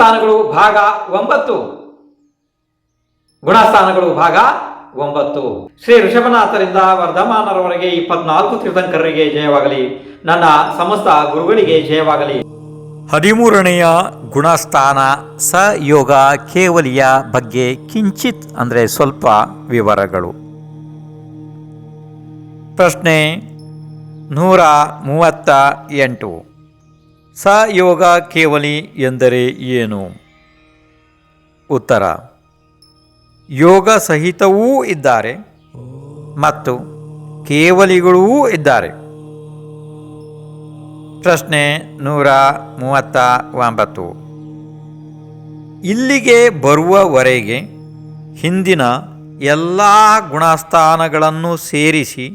ಗುಣಸ್ಥಾನಗಳು ಭಾಗ 9. ಗುಣಸ್ಥಾನಗಳು ಭಾಗ 9. ಶ್ರೀ ಋಷಭನಾಥರಿಂದ ವರ್ಧಮಾನರವರೆಗೆ 24 ತೀರ್ಥಂಕರರಿಗೆ ಜಯವಾಗಲಿ. ನನ್ನ ಸಮಸ್ತ ಗುರುಗಳಿಗೆ ಜಯವಾಗಲಿ. 13ನೆಯ ಗುಣಸ್ಥಾನ ಸಯೋಗ ಕೇವಲಿಯ ಬಗ್ಗೆ ಕಿಂಚಿತ್ ಅಂದರೆ ಸ್ವಲ್ಪ ವಿವರಗಳು. ಪ್ರಶ್ನೆ 138. ಸಯೋಗ ಕೇವಲಿ ಎಂದರೆ ಏನು? ಉತ್ತರ: ಯೋಗ ಸಹಿತವೂ ಇದ್ದಾರೆ ಮತ್ತು ಕೇವಲಿಗಳೂ ಇದ್ದಾರೆ. ಪ್ರಶ್ನೆ 139. ಇಲ್ಲಿಗೆ ಬರುವವರೆಗೆ ಹಿಂದಿನ ಎಲ್ಲ ಗುಣಸ್ಥಾನಗಳನ್ನು ಸೇರಿಸಿ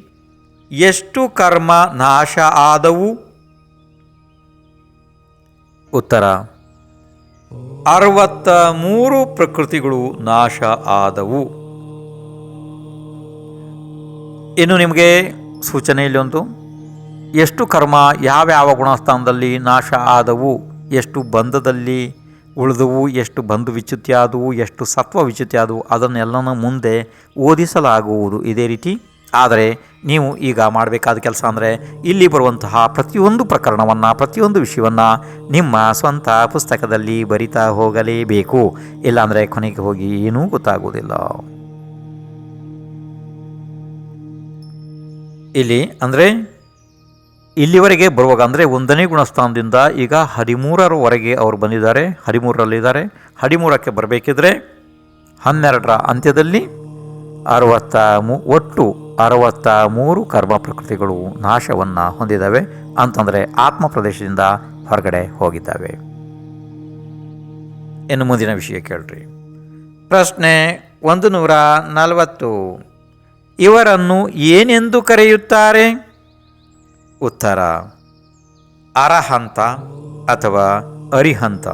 ಎಷ್ಟು ಕರ್ಮ ನಾಶ ಆದವು? ಉತ್ತರ: 63 ಪ್ರಕೃತಿಗಳು ನಾಶ ಆದವು. ಇನ್ನು ನಿಮಗೆ ಸೂಚನೆ ಇಲ್ಲೊಂದು: ಎಷ್ಟು ಕರ್ಮ ಯಾವ್ಯಾವ ಗುಣಸ್ಥಾನದಲ್ಲಿ ನಾಶ ಆದವು, ಎಷ್ಟು ಬಂಧದಲ್ಲಿ ಉಳಿದವು, ಎಷ್ಟು ಬಂಧು ವಿಚ್ಯುತಿ ಆದವು, ಎಷ್ಟು ಸತ್ವ ವಿಚ್ಯುತಿ ಆದವು, ಅದನ್ನೆಲ್ಲನೂ ಮುಂದೆ ಓದಿಸಲಾಗುವುದು ಇದೇ ರೀತಿ. ಆದರೆ ನೀವು ಈಗ ಮಾಡಬೇಕಾದ ಕೆಲಸ ಅಂದರೆ ಇಲ್ಲಿ ಬರುವಂತಹ ಪ್ರತಿಯೊಂದು ಪ್ರಕರಣವನ್ನು, ಪ್ರತಿಯೊಂದು ವಿಷಯವನ್ನು ನಿಮ್ಮ ಸ್ವಂತ ಪುಸ್ತಕದಲ್ಲಿ ಬರಿತಾ ಹೋಗಲೇಬೇಕು. ಇಲ್ಲಾಂದರೆ ಕೊನೆಗೆ ಹೋಗಿ ಏನೂ ಗೊತ್ತಾಗುವುದಿಲ್ಲ. ಇಲ್ಲಿ ಅಂದರೆ ಇಲ್ಲಿವರೆಗೆ ಬರುವಾಗ ಅಂದರೆ 1ನೇ ಗುಣಸ್ಥಾನದಿಂದ ಈಗ 13ರವರೆಗೆ ಅವರು ಬಂದಿದ್ದಾರೆ, 13ರಲ್ಲಿದ್ದಾರೆ. 13ಕ್ಕೆ ಬರಬೇಕಿದ್ರೆ 12ರ ಅಂತ್ಯದಲ್ಲಿ ಒಟ್ಟು 63 ಕರ್ಮ ಪ್ರಕೃತಿಗಳು ನಾಶವನ್ನು ಹೊಂದಿದ್ದಾವೆ ಅಂತಂದರೆ ಆತ್ಮ ಪ್ರದೇಶದಿಂದ ಹೊರಗಡೆ ಹೋಗಿದ್ದಾವೆ. ಇನ್ನು ಮುಂದಿನ ವಿಷಯ ಕೇಳ್ರಿ. ಪ್ರಶ್ನೆ 140. ಇವರನ್ನು ಏನೆಂದು ಕರೆಯುತ್ತಾರೆ? ಉತ್ತರ: ಅರಹಂತ ಅಥವಾ ಅರಿಹಂತ.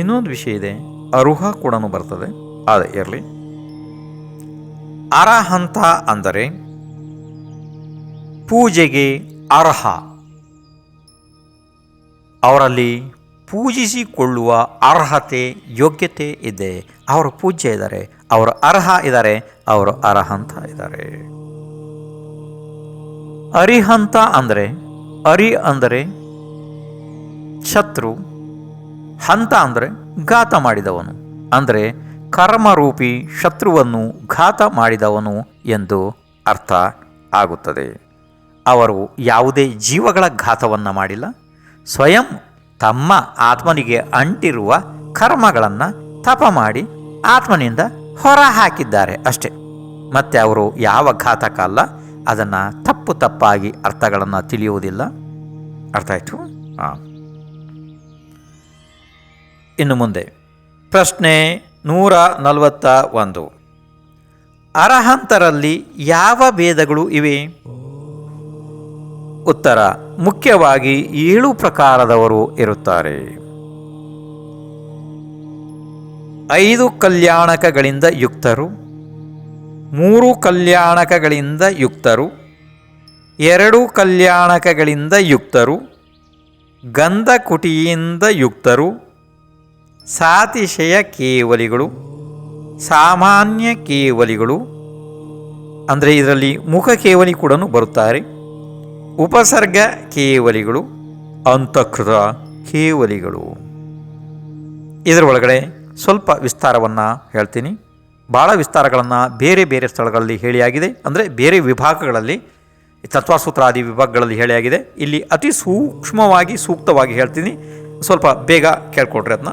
ಇನ್ನೊಂದು ವಿಷಯ ಇದೆ, ಅರುಹ ಕೂಡ ಬರ್ತದೆ, ಅದೇ ಇರಲಿ. ಅರಹಂತ ಅಂದರೆ ಪೂಜೆಗೆ ಅರ್ಹ, ಅವರಲ್ಲಿ ಪೂಜಿಸಿಕೊಳ್ಳುವ ಅರ್ಹತೆ ಯೋಗ್ಯತೆ ಇದೆ. ಅವರು ಪೂಜ್ಯ ಇದ್ದಾರೆ, ಅವರು ಅರ್ಹ ಇದ್ದಾರೆ, ಅವರು ಅರಹಂತ ಇದ್ದಾರೆ. ಅರಿಹಂತ ಅಂದರೆ ಅಂದರೆ ಶತ್ರು, ಹಂತ ಅಂದರೆ ಘಾತ ಮಾಡಿದವನು, ಅಂದರೆ ಕರ್ಮರೂಪಿ ಶತ್ರುವನ್ನು ಘಾತ ಮಾಡಿದವನು ಎಂದು ಅರ್ಥ ಆಗುತ್ತದೆ. ಅವರು ಯಾವುದೇ ಜೀವಗಳ ಘಾತವನ್ನು ಮಾಡಿಲ್ಲ, ಸ್ವಯಂ ತಮ್ಮ ಆತ್ಮನಿಗೆ ಅಂಟಿರುವ ಕರ್ಮಗಳನ್ನು ತಪ ಮಾಡಿ ಆತ್ಮನಿಂದ ಹೊರ ಹಾಕಿದ್ದಾರೆ ಅಷ್ಟೆ. ಮತ್ತು ಅವರು ಯಾವ ಘಾತಕ ಅಲ್ಲ, ಅದನ್ನು ತಪ್ಪಾಗಿ ಅರ್ಥಗಳನ್ನು ತಿಳಿಯುವುದಿಲ್ಲ. ಅರ್ಥ ಆಯಿತು? ಇನ್ನು ಮುಂದೆ ಪ್ರಶ್ನೆ 141. ಅರಹಂತರಲ್ಲಿ ಯಾವ ಭೇದಗಳು ಇವೆ? ಉತ್ತರ: ಮುಖ್ಯವಾಗಿ 7 ಪ್ರಕಾರದವರು ಇರುತ್ತಾರೆ. 5 ಕಲ್ಯಾಣಕಗಳಿಂದ ಯುಕ್ತರು, 3 ಕಲ್ಯಾಣಕಗಳಿಂದ ಯುಕ್ತರು, 2 ಕಲ್ಯಾಣಕಗಳಿಂದ ಯುಕ್ತರು, ಗಂಧಕುಟಿಯಿಂದ ಯುಕ್ತರು, ಸಾತಿಶಯ ಕೇವಲಿಗಳು, ಸಾಮಾನ್ಯ ಕೇವಲಿಗಳು ಅಂದರೆ ಇದರಲ್ಲಿ ಮುಖ ಕೇವಲಿ ಕೂಡ ಬರುತ್ತಾರೆ, ಉಪಸರ್ಗ ಕೇವಲಿಗಳು, ಅಂತಃಕೃತ ಕೇವಲಿಗಳು. ಇದರ ಒಳಗಡೆ ಸ್ವಲ್ಪ ವಿಸ್ತಾರವನ್ನು ಹೇಳ್ತೀನಿ. ಭಾಳ ವಿಸ್ತಾರಗಳನ್ನು ಬೇರೆ ಬೇರೆ ಸ್ಥಳಗಳಲ್ಲಿ ಹೇಳಿಯಾಗಿದೆ, ಅಂದರೆ ಬೇರೆ ವಿಭಾಗಗಳಲ್ಲಿ, ತತ್ವಸೂತ್ರಾದಿ ವಿಭಾಗಗಳಲ್ಲಿ ಹೇಳಿಯಾಗಿದೆ. ಇಲ್ಲಿ ಅತಿ ಸೂಕ್ಷ್ಮವಾಗಿ ಸೂಕ್ತವಾಗಿ ಹೇಳ್ತೀನಿ, ಸ್ವಲ್ಪ ಬೇಗ ಕೇಳ್ಕೊಡ್ರಿ ಅದನ್ನ.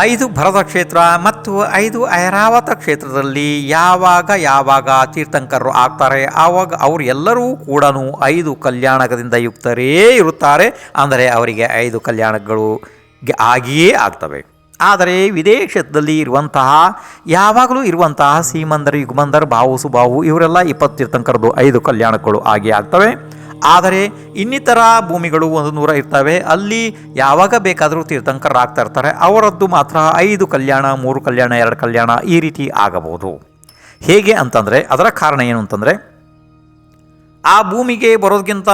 5 ಭರತ ಕ್ಷೇತ್ರ ಮತ್ತು 5 ಐರಾವತ ಕ್ಷೇತ್ರದಲ್ಲಿ ಯಾವಾಗ ತೀರ್ಥಂಕರರು ಆಗ್ತಾರೆ ಆವಾಗ ಅವರು ಎಲ್ಲರೂ ಕೂಡ 5 ಕಲ್ಯಾಣಕದಿಂದ ಯುಕ್ತರೇ ಇರುತ್ತಾರೆ. ಅಂದರೆ ಅವರಿಗೆ 5 ಕಲ್ಯಾಣಗಳು ಆಗಿಯೇ ಆಗ್ತವೆ. ಆದರೆ ವಿದೇಶದಲ್ಲಿ ಯಾವಾಗಲೂ ಇರುವಂತಹ ಸೀಮಂದರು, ಯುಗ್ಮಂದರು, ಬಾವು, ಸುಬಾವು ಇವರೆಲ್ಲ 20 ತೀರ್ಥಂಕರದ್ದು 5 ಕಲ್ಯಾಣಗಳು ಆಗಿ ಆಗ್ತವೆ. ಆದರೆ ಇನ್ನಿತರ ಭೂಮಿಗಳು 100 ಇರ್ತವೆ, ಅಲ್ಲಿ ಯಾವಾಗ ಬೇಕಾದರೂ ತೀರ್ಥಂಕರಾಗ್ತಾ ಇರ್ತಾರೆ. ಅವರದ್ದು ಮಾತ್ರ 5 ಕಲ್ಯಾಣ, 3 ಕಲ್ಯಾಣ, 2 ಕಲ್ಯಾಣ ಈ ರೀತಿ ಆಗಬಹುದು. ಹೇಗೆ ಅಂತಂದರೆ ಅದರ ಕಾರಣ ಏನು ಅಂತಂದರೆ ಆ ಭೂಮಿಗೆ ಬರೋದಕ್ಕಿಂತ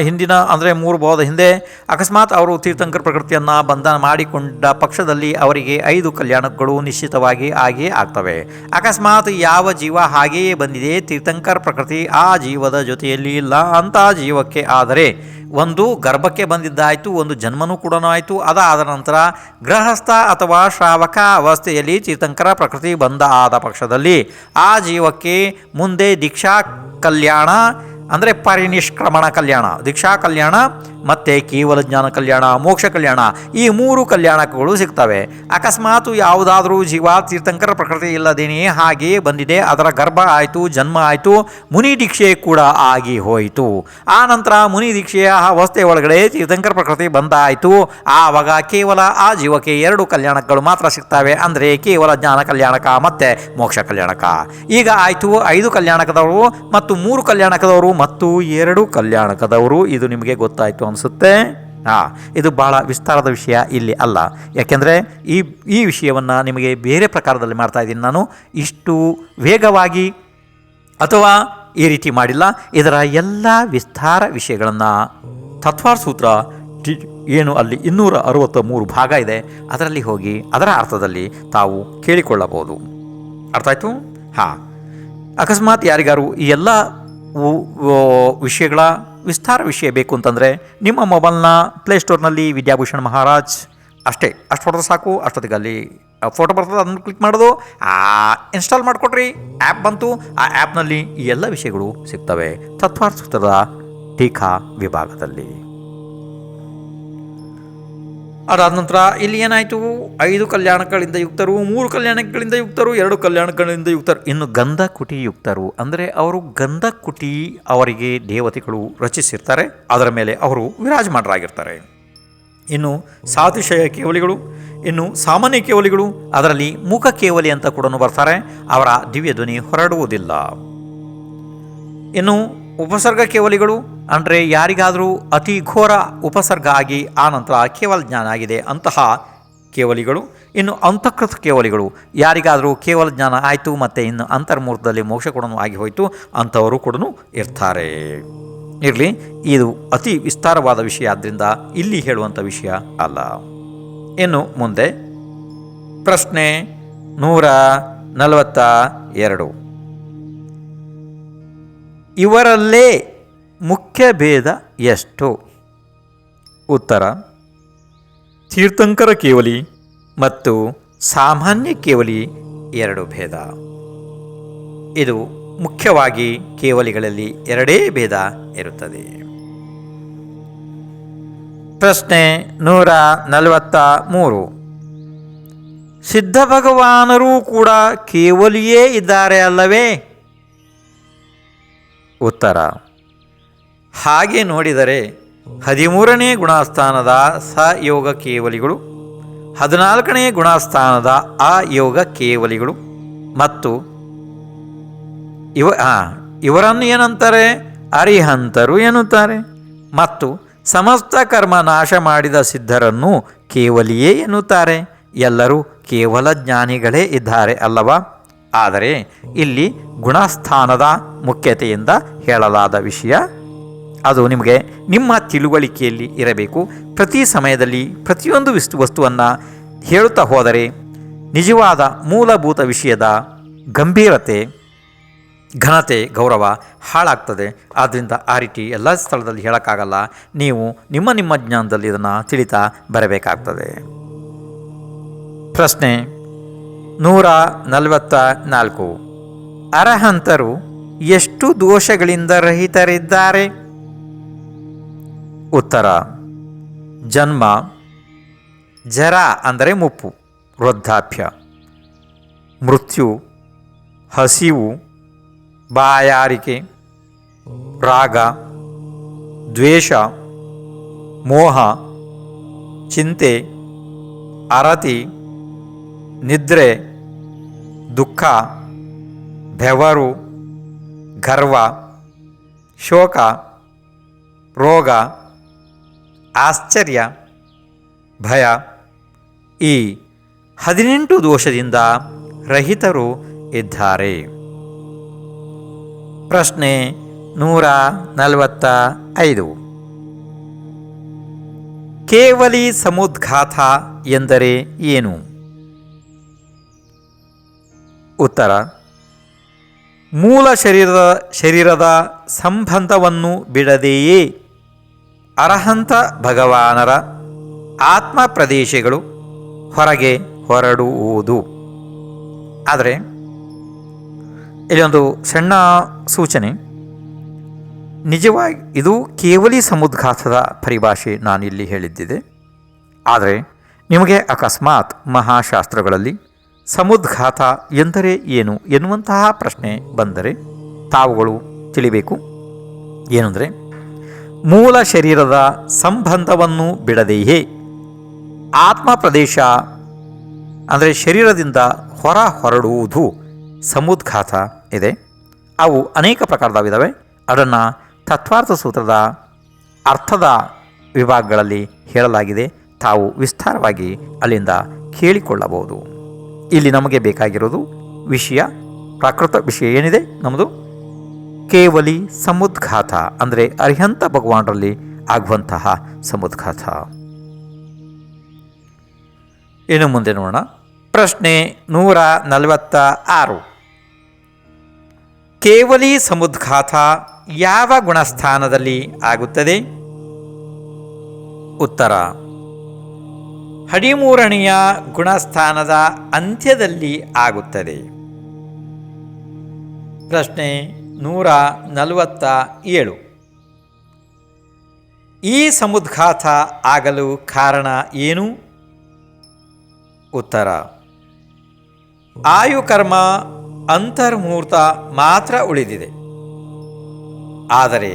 ಹಿಂದಿನ ಅಂದರೆ 3 ಭಾವದ ಹಿಂದೆ ಅಕಸ್ಮಾತ್ ಅವರು ತೀರ್ಥಂಕರ ಪ್ರಕೃತಿಯನ್ನು ಬಂಧನ ಮಾಡಿಕೊಂಡ ಪಕ್ಷದಲ್ಲಿ ಅವರಿಗೆ 5 ಕಲ್ಯಾಣಗಳು ನಿಶ್ಚಿತವಾಗಿ ಆಗಿಯೇ ಆಗ್ತವೆ. ಅಕಸ್ಮಾತ್ ಯಾವ ಜೀವ ಹಾಗೆಯೇ ಬಂದಿದೆ, ತೀರ್ಥಂಕರ ಪ್ರಕೃತಿ ಆ ಜೀವದ ಜೊತೆಯಲ್ಲಿ ಇಲ್ಲ ಅಂತ ಜೀವಕ್ಕೆ ಆದರೆ ಒಂದು ಗರ್ಭಕ್ಕೆ ಬಂದಿದ್ದಾಯಿತು, ಒಂದು ಜನ್ಮನೂ ಕೂಡ ಆಯಿತು. ಅದಾದ ನಂತರ ಗೃಹಸ್ಥ ಅಥವಾ ಶ್ರಾವಕ ಅವಸ್ಥೆಯಲ್ಲಿ ತೀರ್ಥಂಕರ ಪ್ರಕೃತಿ ಬಂದ ಆದ ಪಕ್ಷದಲ್ಲಿ ಆ ಜೀವಕ್ಕೆ ಮುಂದೆ ದೀಕ್ಷಾ ಕಲ್ಯಾಣ ಅಂದರೆ ಪರಿನಿಷ್ಕ್ರಮಣ ಕಲ್ಯಾಣ, ದೀಕ್ಷಾ ಕಲ್ಯಾಣ ಮತ್ತು ಕೇವಲ ಜ್ಞಾನ ಕಲ್ಯಾಣ, ಮೋಕ್ಷ ಕಲ್ಯಾಣ, ಈ 3 ಕಲ್ಯಾಣಗಳು ಸಿಗ್ತವೆ. ಅಕಸ್ಮಾತ್ ಯಾವುದಾದ್ರೂ ಜೀವ ತೀರ್ಥಂಕರ ಪ್ರಕೃತಿ ಇಲ್ಲದೇನೆಯೇ ಹಾಗೆಯೇ ಬಂದಿದೆ, ಅದರ ಗರ್ಭ ಆಯಿತು, ಜನ್ಮ ಆಯಿತು, ಮುನಿ ದೀಕ್ಷೆ ಕೂಡ ಆಗಿ ಹೋಯಿತು. ಆ ನಂತರ ಮುನಿ ದೀಕ್ಷೆಯ ಅವಸ್ಥೆ ಒಳಗಡೆ ತೀರ್ಥಂಕರ ಪ್ರಕೃತಿ ಬಂದಾಯಿತು. ಆವಾಗ ಕೇವಲ ಆ ಜೀವಕ್ಕೆ 2 ಕಲ್ಯಾಣಗಳು ಮಾತ್ರ ಸಿಗ್ತವೆ, ಅಂದರೆ ಕೇವಲ ಜ್ಞಾನ ಕಲ್ಯಾಣಕ ಮತ್ತು ಮೋಕ್ಷ ಕಲ್ಯಾಣಕ. ಈಗ ಆಯಿತು 5 ಕಲ್ಯಾಣಕದವರು ಮತ್ತು 3 ಕಲ್ಯಾಣಕದವರು ಮತ್ತು 2 ಕಲ್ಯಾಣಕದವರು. ಇದು ನಿಮಗೆ ಗೊತ್ತಾಯಿತು ಅನಿಸುತ್ತೆ. ಇದು ಭಾಳ ವಿಸ್ತಾರದ ವಿಷಯ ಇಲ್ಲಿ ಅಲ್ಲ, ಯಾಕೆಂದರೆ ಈ ವಿಷಯವನ್ನು ನಿಮಗೆ ಬೇರೆ ಪ್ರಕಾರದಲ್ಲಿ ಮಾಡ್ತಾ ಇದ್ದೀನಿ ನಾನು. ಇಷ್ಟು ವೇಗವಾಗಿ ಅಥವಾ ಈ ರೀತಿ ಮಾಡಿಲ್ಲ. ಇದರ ಎಲ್ಲ ವಿಸ್ತಾರ ವಿಷಯಗಳನ್ನು ತತ್ವಾರ್ ಸೂತ್ರ ಏನು ಅಲ್ಲಿ 263 ಭಾಗ ಇದೆ, ಅದರಲ್ಲಿ ಹೋಗಿ ಅದರ ಅರ್ಥದಲ್ಲಿ ತಾವು ಕೇಳಿಕೊಳ್ಳಬಹುದು. ಅರ್ಥ ಆಯಿತು? ಅಕಸ್ಮಾತ್ ಯಾರಿಗಾರು ಈ ಎಲ್ಲ ವಿಷಯಗಳ ವಿಸ್ತಾರ ವಿಷಯ ಬೇಕು ಅಂತಂದರೆ ನಿಮ್ಮ ಮೊಬೈಲ್ನ ಪ್ಲೇಸ್ಟೋರ್ನಲ್ಲಿ ವಿದ್ಯಾಭೂಷಣ್ ಮಹಾರಾಜ್ ಅಷ್ಟು ಹೊಡೆದ್ರೆ ಸಾಕು. ಅಷ್ಟೊತ್ತಿಗೆ ಅಲ್ಲಿ ಫೋಟೋ ಬರ್ತದೆ, ಅದನ್ನು ಕ್ಲಿಕ್ ಮಾಡೋದು, ಇನ್ಸ್ಟಾಲ್ ಮಾಡಿಕೊಡ್ರಿ, ಆ್ಯಪ್ ಬಂತು. ಆ ಆ್ಯಪ್ನಲ್ಲಿ ಈ ಎಲ್ಲ ವಿಷಯಗಳು ಸಿಗ್ತವೆ ತತ್ವಾರ್ ಸೂತ್ರದ ಟೀಕಾ ವಿಭಾಗದಲ್ಲಿ. ಅದಾದ ನಂತರ ಇಲ್ಲಿ ಏನಾಯಿತು, 5 ಕಲ್ಯಾಣಗಳಿಂದ ಯುಕ್ತರು, 3 ಕಲ್ಯಾಣಗಳಿಂದ ಯುಕ್ತರು, 2 ಕಲ್ಯಾಣಗಳಿಂದ ಯುಕ್ತರು, ಇನ್ನು ಗಂಧಕುಟಿ ಯುಕ್ತರು ಅಂದರೆ ಅವರು ಗಂಧಕುಟಿ ಅವರಿಗೆ ದೇವತೆಗಳು ರಚಿಸಿರ್ತಾರೆ, ಅದರ ಮೇಲೆ ಅವರು ವಿರಾಜಮಾನರಾಗಿರ್ತಾರೆ. ಇನ್ನು ಸಾತಿಶಯ ಕೇವಲಿಗಳು, ಇನ್ನು ಸಾಮಾನ್ಯ ಕೇವಲಿಗಳು, ಅದರಲ್ಲಿ ಮುಖ ಕೇವಲಿ ಅಂತ ಕೂಡ ಬರ್ತಾರೆ, ಅವರ ದಿವ್ಯ ಧ್ವನಿ ಹೊರಡುವುದಿಲ್ಲ. ಇನ್ನು ಉಪಸರ್ಗ ಕೇವಲಿಗಳು ಅಂದರೆ ಯಾರಿಗಾದರೂ ಅತಿ ಘೋರ ಉಪಸರ್ಗ ಆಗಿ ಆ ನಂತರ ಕೇವಲ ಜ್ಞಾನ ಆಗಿದೆ ಅಂತಹ ಕೇವಲಿಗಳು. ಇನ್ನು ಅಂತಃಕೃತ ಕೇವಲಿಗಳು, ಯಾರಿಗಾದರೂ ಕೇವಲ ಜ್ಞಾನ ಆಯಿತು ಮತ್ತು ಇನ್ನು ಅಂತರ್ಮೂರ್ತದಲ್ಲಿ ಮೋಕ್ಷ ಕೂಡ ಆಗಿ ಹೋಯಿತು, ಅಂಥವರು ಕೂಡ ಇರ್ತಾರೆ. ಇರಲಿ, ಇದು ಅತಿ ವಿಸ್ತಾರವಾದ ವಿಷಯ, ಆದ್ದರಿಂದ ಇಲ್ಲಿ ಹೇಳುವಂಥ ವಿಷಯ ಅಲ್ಲ. ಇನ್ನು ಮುಂದೆ ಪ್ರಶ್ನೆ 142. ಇವರಲ್ಲೇ ಮುಖ್ಯ ಭೇದ ಎಷ್ಟು? ಉತ್ತರ: ತೀರ್ಥಂಕರ ಕೇವಲಿ ಮತ್ತು ಸಾಮಾನ್ಯ ಕೇವಲಿ 2 ಭೇದ. ಇದು ಮುಖ್ಯವಾಗಿ ಕೇವಲಿಗಳಲ್ಲಿ 2 ಭೇದ ಇರುತ್ತದೆ. ಪ್ರಶ್ನೆ 143. ಸಿದ್ಧ ಭಗವಾನರೂ ಕೂಡ ಕೇವಲಿಯೇ ಇದ್ದಾರೆ ಅಲ್ಲವೇ? ಉತ್ತರ: ಹಾಗೆ ನೋಡಿದರೆ 13ನೇ ಗುಣಸ್ಥಾನದ ಸಯೋಗ ಕೇವಲಿಗಳು, 14ನೇ ಗುಣಸ್ಥಾನದ ಅಯೋಗ ಕೇವಲಿಗಳು ಮತ್ತು ಇವರನ್ನು ಏನಂತಾರೆ? ಅರಿಹಂತರು ಎನ್ನುತ್ತಾರೆ. ಮತ್ತು ಸಮಸ್ತ ಕರ್ಮ ನಾಶ ಮಾಡಿದ ಸಿದ್ಧರನ್ನು ಕೇವಲಿಯೇ ಎನ್ನುತ್ತಾರೆ. ಎಲ್ಲರೂ ಕೇವಲ ಜ್ಞಾನಿಗಳೇ ಇದ್ದಾರೆ ಅಲ್ಲವಾ? ಆದರೆ ಇಲ್ಲಿ ಗುಣಸ್ಥಾನದ ಮುಖ್ಯತೆಯಿಂದ ಹೇಳಲಾದ ವಿಷಯ ಅದು ನಿಮಗೆ ನಿಮ್ಮ ತಿಳುವಳಿಕೆಯಲ್ಲಿ ಇರಬೇಕು. ಪ್ರತಿ ಸಮಯದಲ್ಲಿ ಪ್ರತಿಯೊಂದು ವಸ್ತುವನ್ನು ಹೇಳುತ್ತಾ ಹೋದರೆ ನಿಜವಾದ ಮೂಲಭೂತ ವಿಷಯದ ಗಂಭೀರತೆ, ಘನತೆ, ಗೌರವ ಹಾಳಾಗ್ತದೆ. ಆದ್ದರಿಂದ ಆ ರೀತಿ ಎಲ್ಲ ಸ್ಥಳದಲ್ಲಿ ಹೇಳೋಕ್ಕಾಗಲ್ಲ. ನೀವು ನಿಮ್ಮ ಜ್ಞಾನದಲ್ಲಿ ಇದನ್ನು ತಿಳಿತಾ ಬರಬೇಕಾಗ್ತದೆ. ಪ್ರಶ್ನೆ 144. ಅರಹಂತರು ಎಷ್ಟು ದೋಷಗಳಿಂದ ರಹಿತರಿದ್ದಾರೆ? ಉತ್ತರ: ಜನ್ಮ, ಜರ ಅಂದರೆ ಮುಪ್ಪು, ವೃದ್ಧಾಪ್ಯ, ಮೃತ್ಯು, ಹಸಿವು, ಬಾಯಾರಿಕೆ, ರಾಗ, ದ್ವೇಷ, ಮೋಹ, ಚಿಂತೆ, ಅರತಿ, ನಿದ್ರೆ, ದುಃಖ, ಬೆವರು, ಗರ್ವ, ಶೋಕ, ರೋಗ, ಆಶ್ಚರ್ಯ, ಭಯ, ಈ 18 ದೋಷದಿಂದ ರಹಿತರು ಇದ್ದಾರೆ. ಪ್ರಶ್ನೆ 145. ಕೇವಲಿ ಸಮುದ್ಘಾತ ಎಂದರೆ ಏನು? ಉತ್ತರ: ಮೂಲ ಶರೀರದ ಸಂಬಂಧವನ್ನು ಬಿಡದೆಯೇ ಅರಹಂತ ಭಗವಾನರ ಆತ್ಮ ಪ್ರದೇಶಗಳು ಹೊರಗೆ ಹೊರಡುವುದು. ಆದರೆ ಇಲ್ಲಿ ಒಂದು ಸಣ್ಣ ಸೂಚನೆ. ನಿಜವಾಗಿ ಇದು ಕೇವಲಿ ಸಮುದ್ಘಾತದ ಪರಿಭಾಷೆ ನಾನಿಲ್ಲಿ ಹೇಳಿದ್ದಿದೆ. ಆದರೆ ನಿಮಗೆ ಅಕಸ್ಮಾತ್ ಮಹಾಶಾಸ್ತ್ರಗಳಲ್ಲಿ ಸಮುದ್ಘಾತ ಎಂದರೆ ಏನು ಎನ್ನುವಂತಹ ಪ್ರಶ್ನೆ ಬಂದರೆ ತಾವುಗಳು ತಿಳಿಬೇಕು. ಏನೆಂದರೆ, ಮೂಲ ಶರೀರದ ಸಂಬಂಧವನ್ನು ಬಿಡದೆಯೇ ಆತ್ಮ ಪ್ರದೇಶ ಅಂದರೆ ಶರೀರದಿಂದ ಹೊರಡುವುದು ಸಮುದ್ಘಾತ ಇದೆ. ಅವು ಅನೇಕ ಪ್ರಕಾರದವಿದ್ದಾವೆ. ಅದನ್ನು ತತ್ವಾರ್ಥ ಸೂತ್ರದ ಅರ್ಥದ ವಿಭಾಗಗಳಲ್ಲಿ ಹೇಳಲಾಗಿದೆ. ತಾವು ವಿಸ್ತಾರವಾಗಿ ಅಲ್ಲಿಂದ ಕೇಳಿಕೊಳ್ಳಬಹುದು. ಇಲ್ಲಿ ನಮಗೆ ಬೇಕಾಗಿರೋದು ವಿಷಯ, ಪ್ರಾಕೃತ ವಿಷಯ ಏನಿದೆ ನಮ್ಮದು ಕೇವಲಿ ಸಮುದ್ಘಾತ ಅಂದರೆ ಅರಿಹಂತ ಭಗವಾನರಲ್ಲಿ ಆಗುವಂತಹ ಸಮುದ್ಘಾತ. ಇನ್ನು ಮುಂದೆ ನೋಡೋಣ. ಪ್ರಶ್ನೆ 146. ಕೇವಲಿ ಸಮುದ್ಘಾತ ಯಾವ ಗುಣಸ್ಥಾನದಲ್ಲಿ ಆಗುತ್ತದೆ? ಉತ್ತರ: 13ನೆಯ ಗುಣಸ್ಥಾನದ ಅಂತ್ಯದಲ್ಲಿ ಆಗುತ್ತದೆ. ಪ್ರಶ್ನೆ 147. ಈ ಸಮುದ್ಘಾತ ಆಗಲು ಕಾರಣ ಏನು? ಉತ್ತರ: ಆಯುಕರ್ಮ ಅಂತರ್ಮೂರ್ತ ಮಾತ್ರ ಉಳಿದಿದೆ. ಆದರೆ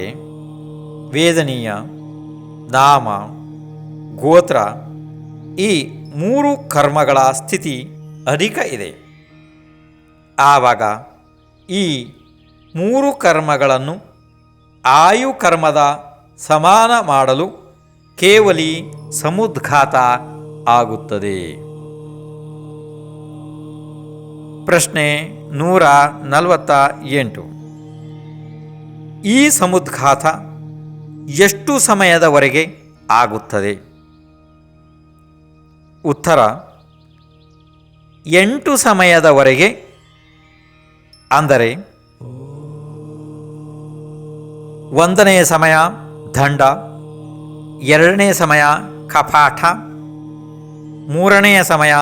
ವೇದನೀಯ, ನಾಮ, ಗೋತ್ರ ಈ 3 ಕರ್ಮಗಳ ಸ್ಥಿತಿ ಅಧಿಕ ಇದೆ. ಆವಾಗ ಈ 3 ಕರ್ಮಗಳನ್ನು ಆಯುಕರ್ಮದ ಸಮಾನ ಮಾಡಲು ಕೇವಲಿ ಸಮುದ್ಘಾತ ಆಗುತ್ತದೆ. ಪ್ರಶ್ನೆ 148. ಈ ಸಮುದ್ಘಾತ ಎಷ್ಟು ಸಮಯದವರೆಗೆ ಆಗುತ್ತದೆ? ಉತ್ತರ: 8 ಸಮಯದವರೆಗೆ. ಅಂದರೆ 1ನೇ ಸಮಯ ದಂಡ, 2ನೇ ಸಮಯ ಕಪಾಟ, 3ನೇ ಸಮಯ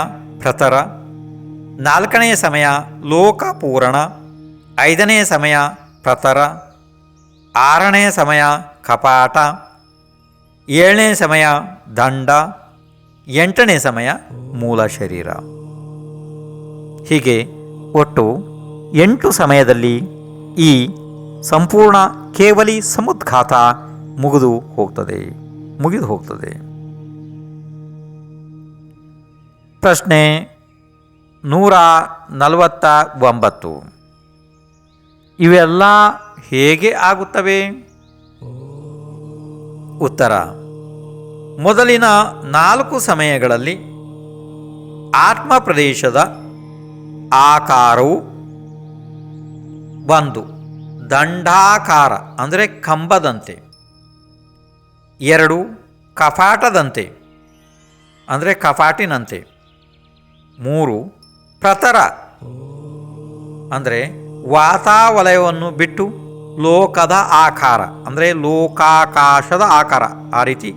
ಪ್ರತರ, 4ನೇ ಸಮಯ ಲೋಕಪೂರಣ, 5ನೇ ಸಮಯ ಪ್ರತರ, 6ನೇ ಸಮಯ ಕಪಾಟ, 7ನೇ ಸಮಯ ದಂಡ, 8ನೇ ಸಮಯ ಮೂಲ ಶರೀರ. ಹೀಗೆ ಒಟ್ಟು 8 ಸಮಯದಲ್ಲಿ ಈ ಸಂಪೂರ್ಣ ಕೇವಲಿ ಸಮುದ್ಘಾತ ಮುಗಿದು ಹೋಗ್ತದೆ. ಪ್ರಶ್ನೆ 149. ಇವೆಲ್ಲ ಹೇಗೆ ಆಗುತ್ತವೆ? ಉತ್ತರ: ಮೊದಲಿನ 4 ಸಮಯಗಳಲ್ಲಿ ಆತ್ಮ ಪ್ರದೇಶದ ಆಕಾರವು 1 ದಂಡಾಕಾರ ಅಂದರೆ ಕಂಬದಂತೆ, 2 ಕಪಾಟದಂತೆ ಅಂದರೆ ಕಪಾಟಿನಂತೆ, 3 ಪ್ರತರ ಅಂದರೆ ವಾತಾವಲಯವನ್ನು ಬಿಟ್ಟು ಲೋಕದ ಆಕಾರ ಅಂದರೆ ಲೋಕಾಕಾಶದ ಆಕಾರ, ಆ ರೀತಿ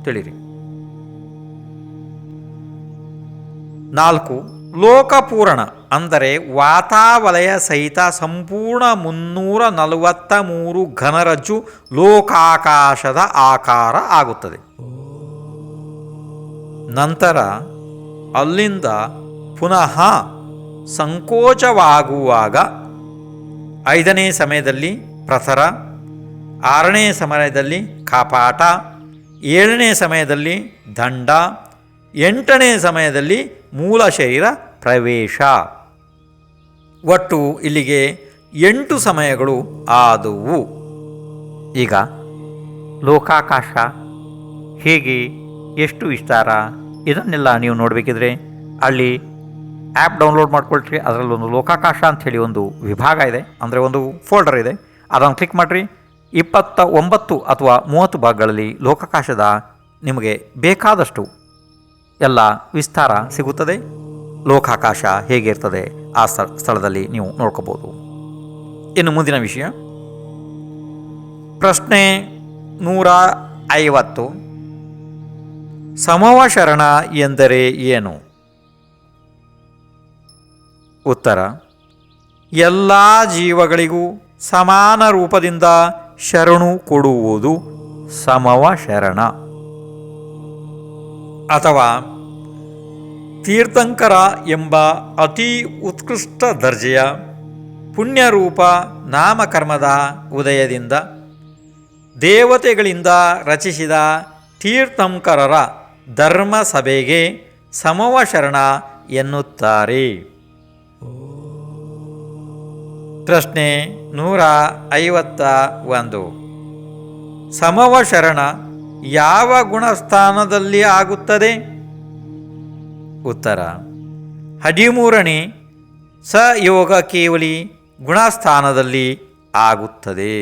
ತಿಳಿರಿ. 4 ಲೋಕಪೂರ್ಣ ಅಂದರೆ ವಾತಾವಲಯ ಸಹಿತ ಸಂಪೂರ್ಣ 343 ಘನರಜ್ಜು ಲೋಕಾಕಾಶದ ಆಕಾರ ಆಗುತ್ತದೆ. ನಂತರ ಅಲ್ಲಿಂದ ಪುನಃ ಸಂಕೋಚವಾಗುವಾಗ 5ನೇ ಸಮಯದಲ್ಲಿ ಪ್ರತರ, 6ನೇ ಸಮಯದಲ್ಲಿ ಕಪಾಟ, 7ನೇ ಸಮಯದಲ್ಲಿ ದಂಡ, 8ನೇ ಸಮಯದಲ್ಲಿ ಮೂಲ ಶರೀರ ಪ್ರವೇಶ. ಒಟ್ಟು ಇಲ್ಲಿಗೆ 8 ಸಮಯಗಳು ಆದವು. ಈಗ ಲೋಕಾಕಾಶ ಹೇಗೆ, ಎಷ್ಟು ವಿಸ್ತಾರ, ಇದನ್ನೆಲ್ಲ ನೀವು ನೋಡಬೇಕಿದ್ರೆ ಅಲ್ಲಿ ಆ್ಯಪ್ ಡೌನ್ಲೋಡ್ ಮಾಡ್ಕೊಳ್ರಿ. ಅದರಲ್ಲೊಂದು ಲೋಕಾಕಾಶ ಅಂಥೇಳಿ ಒಂದು ವಿಭಾಗ ಇದೆ, ಅಂದರೆ ಒಂದು ಫೋಲ್ಡರ್ ಇದೆ. ಅದನ್ನು ಕ್ಲಿಕ್ ಮಾಡಿರಿ. 29 ಅಥವಾ 30 ಭಾಗಗಳಲ್ಲಿ ಲೋಕಾಕಾಶದ ನಿಮಗೆ ಬೇಕಾದಷ್ಟು ಎಲ್ಲ ವಿಸ್ತಾರ ಸಿಗುತ್ತದೆ. ಲೋಕಾಕಾಶ ಹೇಗಿರ್ತದೆ ಆ ಸ್ಥಳದಲ್ಲಿ ನೀವು ನೋಡ್ಕೋಬೋದು. ಇನ್ನು ಮುಂದಿನ ವಿಷಯ ಪ್ರಶ್ನೆ 150. ಸಮವಶರಣ ಎಂದರೆ ಏನು? ಉತ್ತರ: ಎಲ್ಲ ಜೀವಗಳಿಗೂ ಸಮಾನ ರೂಪದಿಂದ ಶರಣು ಕೊಡುವುದು ಸಮವಶರಣ. ಅಥವಾ ತೀರ್ಥಂಕರ ಎಂಬ ಅತಿ ಉತ್ಕೃಷ್ಟ ದರ್ಜೆಯ ಪುಣ್ಯರೂಪ ನಾಮಕರ್ಮದ ಉದಯದಿಂದ ದೇವತೆಗಳಿಂದ ರಚಿಸಿದ ತೀರ್ಥಂಕರರ ಧರ್ಮ ಸಭೆಗೆ ಸಮವಶರಣ ಎನ್ನುತ್ತಾರೆ. ಪ್ರಶ್ನೆ 151. ಸಮವಶರಣ ಯಾವ ಗುಣಸ್ಥಾನದಲ್ಲಿ ಆಗುತ್ತದೆ? ಉತ್ತರ: 13ನೇ ಸಯೋಗ ಕೇವಲಿ ಗುಣಸ್ಥಾನದಲ್ಲಿ ಆಗುತ್ತದೆ.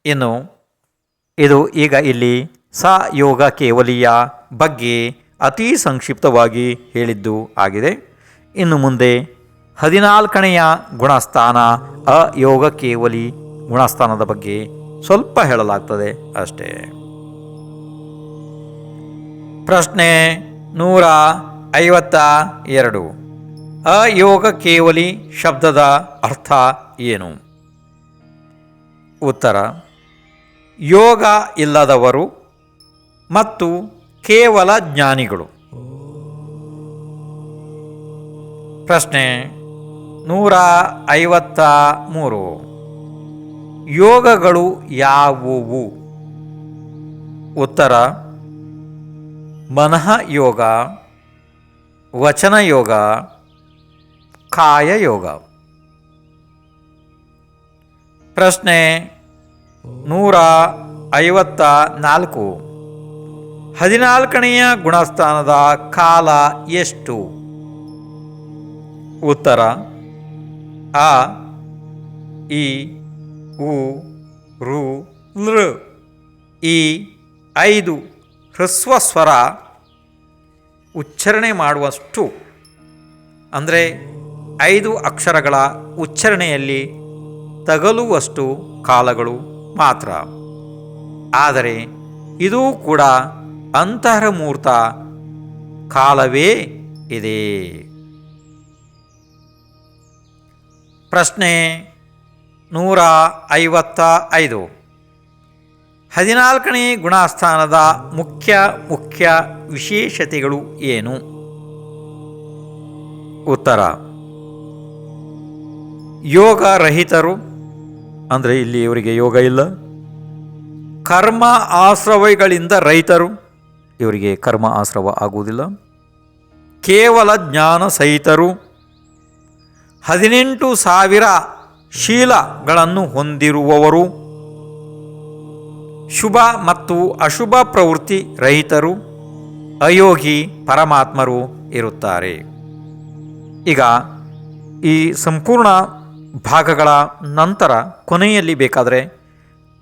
ಇನ್ನು ಇದು ಈಗ ಇಲ್ಲಿ ಸಯೋಗ ಕೇವಲಿಯ ಬಗ್ಗೆ ಅತಿ ಸಂಕ್ಷಿಪ್ತವಾಗಿ ಹೇಳಿದ್ದು ಆಗಿದೆ. ಇನ್ನು ಮುಂದೆ 14ನೆಯ ಗುಣಸ್ಥಾನ ಅಯೋಗ ಕೇವಲಿ ಗುಣಸ್ಥಾನದ ಬಗ್ಗೆ ಸ್ವಲ್ಪ ಹೇಳಲಾಗ್ತದೆ ಅಷ್ಟೇ. ಪ್ರಶ್ನೆ 152. ಅಯೋಗ ಕೇವಲಿ ಶಬ್ದದ ಅರ್ಥ ಏನು? ಉತ್ತರ: ಯೋಗ ಇಲ್ಲದವರು ಮತ್ತು ಕೇವಲ ಜ್ಞಾನಿಗಳು. ಪ್ರಶ್ನೆ 153. ಯೋಗಗಳು ಯಾವುವು? ಉತ್ತರ: ಮನಃ ಯೋಗ, ವಚನ ಯೋಗ, ಕಾಯ ಯೋಗ. ಪ್ರಶ್ನೆ 154. 14ನೆಯ ಗುಣಸ್ಥಾನದ ಕಾಲ ಎಷ್ಟು? ಉತ್ತರ: ಅ, ಇ, ಉ, ರು, ಲೃ. ಈ 5 ಹ್ರಸ್ವ ಸ್ವರ ಉಚ್ಚಾರಣೆ ಮಾಡುವಷ್ಟು, ಅಂದರೆ 5 ಅಕ್ಷರಗಳ ಉಚ್ಚಾರಣೆಯಲ್ಲಿ ತಗಲುವಷ್ಟು ಕಾಲಗಳು ಮಾತ್ರ. ಆದರೆ ಇದು ಕೂಡ ಅಂತರ್ಮೂರ್ತ ಕಾಲವೇ ಇದೆ. ಪ್ರಶ್ನೆ 155. 14ನೇ ಗುಣಸ್ಥಾನದ ಮುಖ್ಯ ವಿಶೇಷತೆಗಳು ಏನು? ಉತ್ತರ: ಯೋಗ ರಹಿತರು, ಅಂದರೆ ಇಲ್ಲಿ ಇವರಿಗೆ ಯೋಗ ಇಲ್ಲ. ಕರ್ಮ ಆಶ್ರವಗಳಿಂದ ರಹಿತರು, ಇವರಿಗೆ ಕರ್ಮ ಆಶ್ರವ ಆಗುವುದಿಲ್ಲ. ಕೇವಲ ಜ್ಞಾನ ಸಹಿತರು, 18,000 ಶೀಲಗಳನ್ನು ಹೊಂದಿರುವವರು, ಶುಭ ಮತ್ತು ಅಶುಭ ಪ್ರವೃತ್ತಿ ರಹಿತರು, ಅಯೋಗಿ ಪರಮಾತ್ಮರು ಇರುತ್ತಾರೆ. ಈಗ ಈ ಸಂಪೂರ್ಣ ಭಾಗಗಳ ನಂತರ ಕೊನೆಯಲ್ಲಿ ಬೇಕಾದರೆ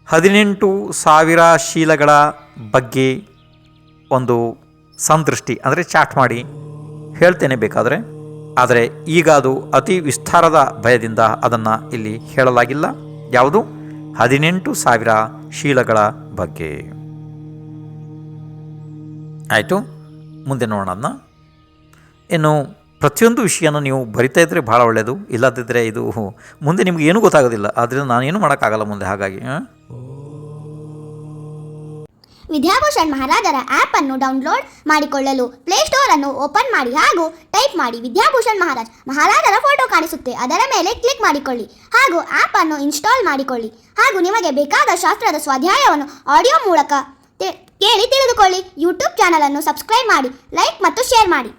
18,000 ಶೀಲಗಳ ಬಗ್ಗೆ ಒಂದು ಸಂದೃಷ್ಟಿ, ಅಂದರೆ ಚಾಟ್ ಮಾಡಿ ಹೇಳ್ತೇನೆ ಬೇಕಾದರೆ. ಆದರೆ ಈಗ ಅದು ಅತಿ ವಿಸ್ತಾರದ ಭಯದಿಂದ ಅದನ್ನು ಇಲ್ಲಿ ಹೇಳಲಾಗಿಲ್ಲ. ಯಾವುದು? 18,000 ಶೀಲಗಳ ಬಗ್ಗೆ. ಆಯಿತು, ಮುಂದೆ ನೋಡೋಣ ಅದನ್ನ. ಇನ್ನು ಪ್ರತಿಯೊಂದು ವಿಷಯನೂ ನೀವು ಬರಿತಾ ಇದ್ದರೆ ಭಾಳ ಒಳ್ಳೆಯದು. ಇಲ್ಲದಿದ್ದರೆ ಇದು ಮುಂದೆ ನಿಮ್ಗೆ ಏನೂ ಗೊತ್ತಾಗೋದಿಲ್ಲ. ಆದ್ದರಿಂದ ನಾನೇನು ಮಾಡೋಕ್ಕಾಗಲ್ಲ ಮುಂದೆ. ಹಾಗಾಗಿ ವಿದ್ಯಾಭೂಷಣ್ ಮಹಾರಾಜರ ಆ್ಯಪ್ ಅನ್ನು ಡೌನ್ಲೋಡ್ ಮಾಡಿಕೊಳ್ಳಲು ಪ್ಲೇಸ್ಟೋರ್ ಅನ್ನು ಓಪನ್ ಮಾಡಿ ಹಾಗೂ ಟೈಪ್ ಮಾಡಿ ವಿದ್ಯಾಭೂಷಣ್ ಮಹಾರಾಜರ ಫೋಟೋ ಕಾಣಿಸುತ್ತೆ, ಅದರ ಮೇಲೆ ಕ್ಲಿಕ್ ಮಾಡಿಕೊಳ್ಳಿ ಹಾಗೂ ಆ್ಯಪ್ ಅನ್ನು ಇನ್ಸ್ಟಾಲ್ ಮಾಡಿಕೊಳ್ಳಿ. ಹಾಗೂ ನಿಮಗೆ ಬೇಕಾದ ಶಾಸ್ತ್ರದ ಸ್ವಾಧ್ಯಾಯವನ್ನು ಆಡಿಯೋ ಮೂಲಕ ಕೇಳಿ ತಿಳಿದುಕೊಳ್ಳಿ. ಯೂಟ್ಯೂಬ್ ಚಾನಲ್ ಅನ್ನು ಸಬ್ಸ್ಕ್ರೈಬ್ ಮಾಡಿ, ಲೈಕ್ ಮತ್ತು ಶೇರ್ ಮಾಡಿ.